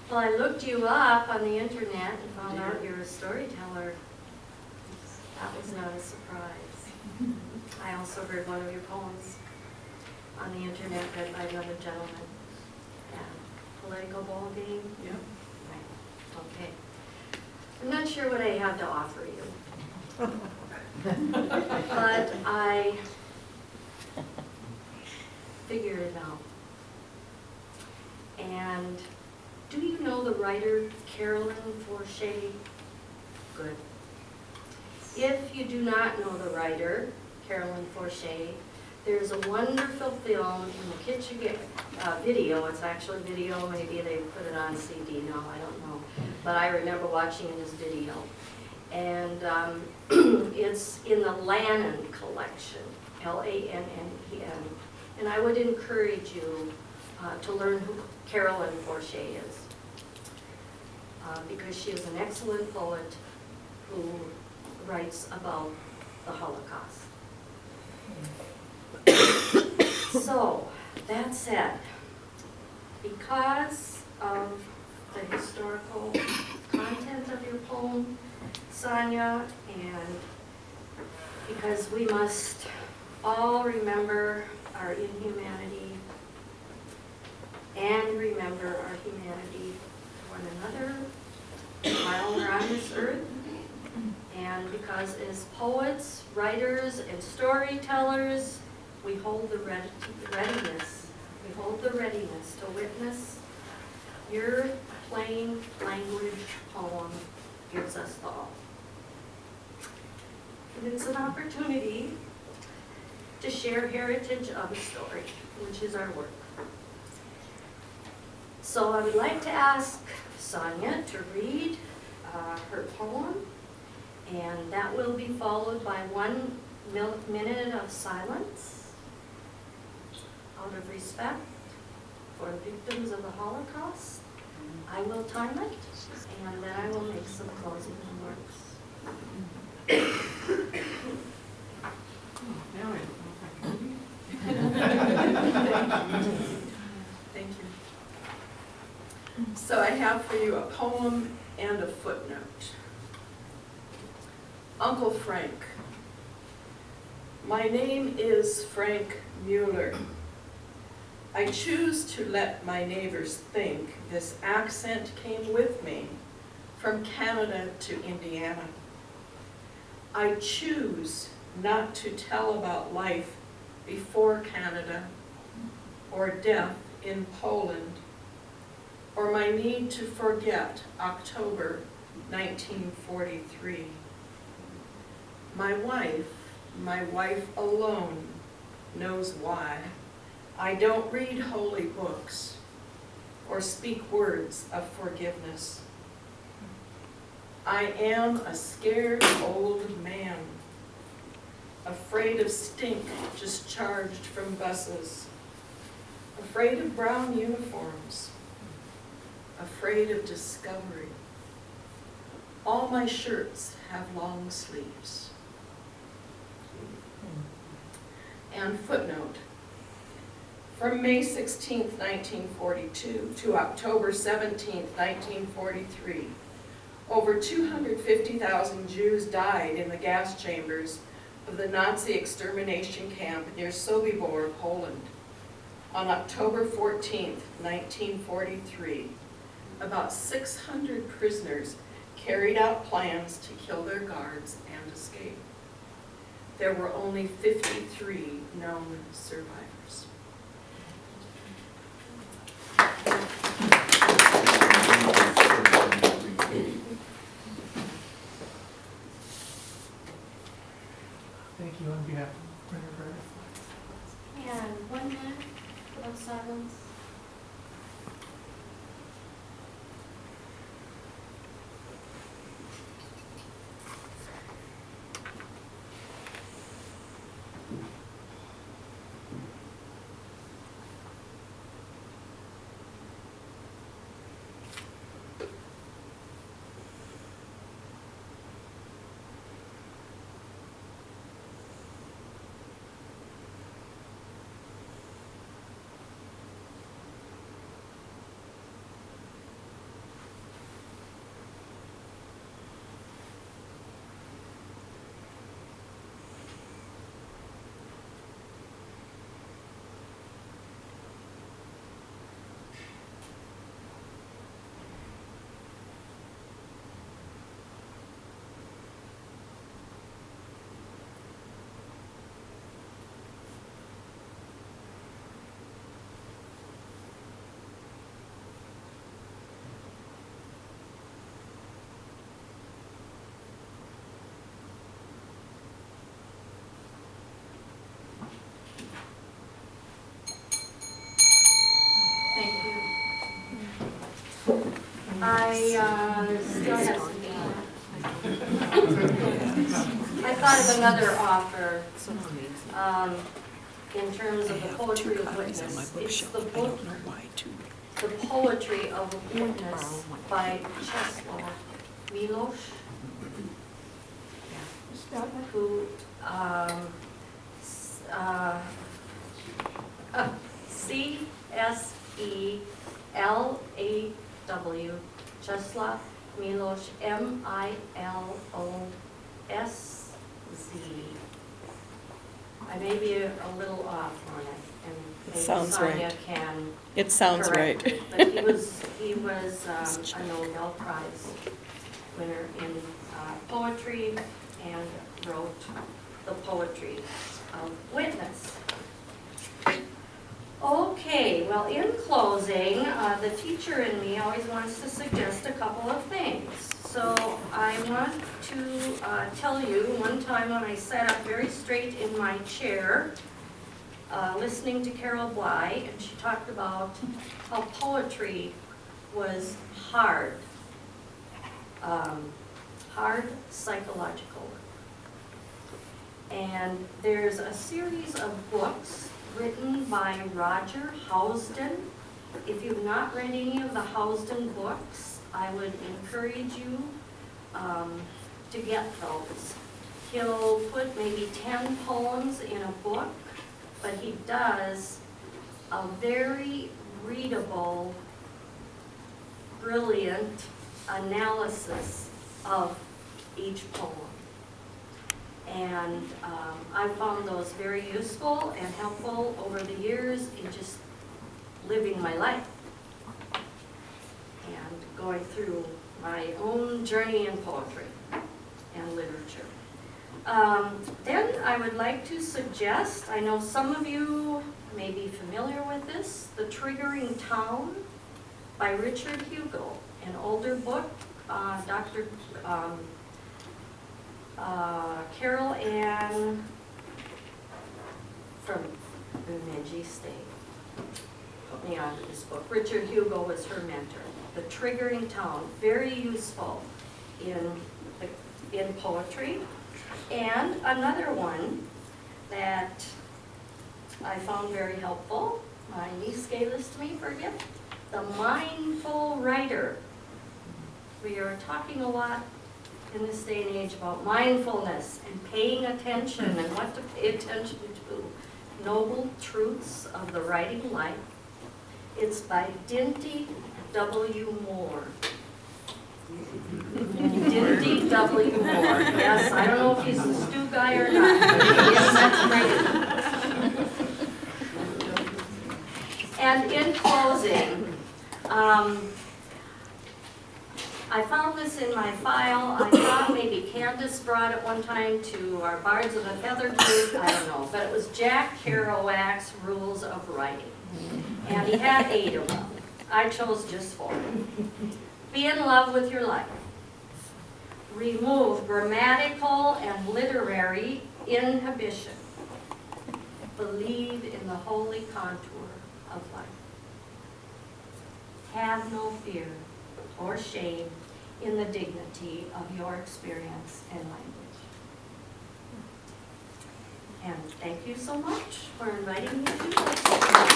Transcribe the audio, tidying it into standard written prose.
Well, I looked you up on the internet and found out you're a storyteller. That was not a surprise. I also heard one of your poems on the internet read by another gentleman. Yeah. Political ball game? Yep. Right. Okay. I'm not sure what I have to offer you. But I figured it out. And do you know the writer Carolyn Forshey? Good. If you do not know the writer, Carolyn Forshey, there's a wonderful film in the kitchen video. It's actually video, maybe they put it on CD now, I don't know. But I remember watching it as video. And it's in the Lannan collection, L-A-N-N-E-N. And I would encourage you to learn who Carolyn Forshey is. Because she is an excellent poet who writes about the Holocaust. So, that said, because of the historical content of your poem, Sonja, and because we must all remember our inhumanity and remember our humanity for one another while we're on this earth, and because as poets, writers, and storytellers, we hold the readiness to witness your plain language poem gives us all. And it's an opportunity to share heritage of a story, which is our work. So I would like to ask Sonja to read her poem, and that will be followed by 1 minute of silence out of respect for victims of the Holocaust. I will time it, and then I will make some closing remarks. Now I don't know if I can read. Thank you. So I have for you a poem and a footnote. Uncle Frank. My name is Frank Mueller. I choose to let my neighbors think this accent came with me from Canada to Indiana. I choose not to tell about life before Canada, or death in Poland, or my need to forget October 1943. My wife alone knows why I don't read holy books or speak words of forgiveness. I am a scared old man, afraid of stink discharged from buses, afraid of brown uniforms, afraid of discovery. All my shirts have long sleeves. And footnote. From May 16, 1942 to October 17, 1943, over 250,000 Jews died in the gas chambers of the Nazi extermination camp near Sobibor, Poland. On October 14, 1943, about 600 prisoners carried out plans to kill their guards and escape. There were only 53 known survivors. Thank you on behalf of Brenner Brenner. And 1 minute of silence. I still have some. I thought of another offer, in terms of the poetry of witness. It's the book, The Poetry of a Witness by Czesław Miłosz, who, C-S-E-L-A-W, Czesław Miłosz, M-I-L-O-S-Z. I may be a little off on it, and maybe Sounds Sonja right. can It sounds correct right. me. But he was a Nobel Prize winner in poetry and wrote The Poetry of Witness. Okay, well, in closing, the teacher in me always wants to suggest a couple of things. So I want to tell you, one time when I sat up very straight in my chair, listening to Carol Bly, and she talked about how poetry was hard, hard psychological work. And there's a series of books written by Roger Housden. If you've not read any of the Housden books, I would encourage you to get those. He'll put maybe 10 poems in a book, but he does a very readable, brilliant analysis of each poem. And I found those very useful and helpful over the years in just living my life and going through my own journey in poetry and literature. Then I would like to suggest, I know some of you may be familiar with this, The Triggering Town by Richard Hugo, an older book. Dr. Carol Ann from Bemidji State put me onto this book. Richard Hugo was her mentor. The Triggering Town, very useful in poetry. And another one that I found very helpful, my niece gave this to me for a gift, The Mindful Writer. We are talking a lot in this day and age about mindfulness and paying attention and what to pay attention to. Noble Truths of the Writing Life. It's by Dinty W. Moore. Dinty W. Moore. Yes, I don't know if he's a stew guy or not. Yes, that's great. And in closing, I found this in my file. I thought maybe Candace brought it one time to our Bards of the Feather group. I don't know. But it was Jack Kerouac's Rules of Writing. And he had 8 of them. I chose just 4. Be in love with your life. Remove grammatical and literary inhibition. Believe in the holy contour of life. Have no fear or shame in the dignity of your experience and language. And thank you so much for inviting me to do this.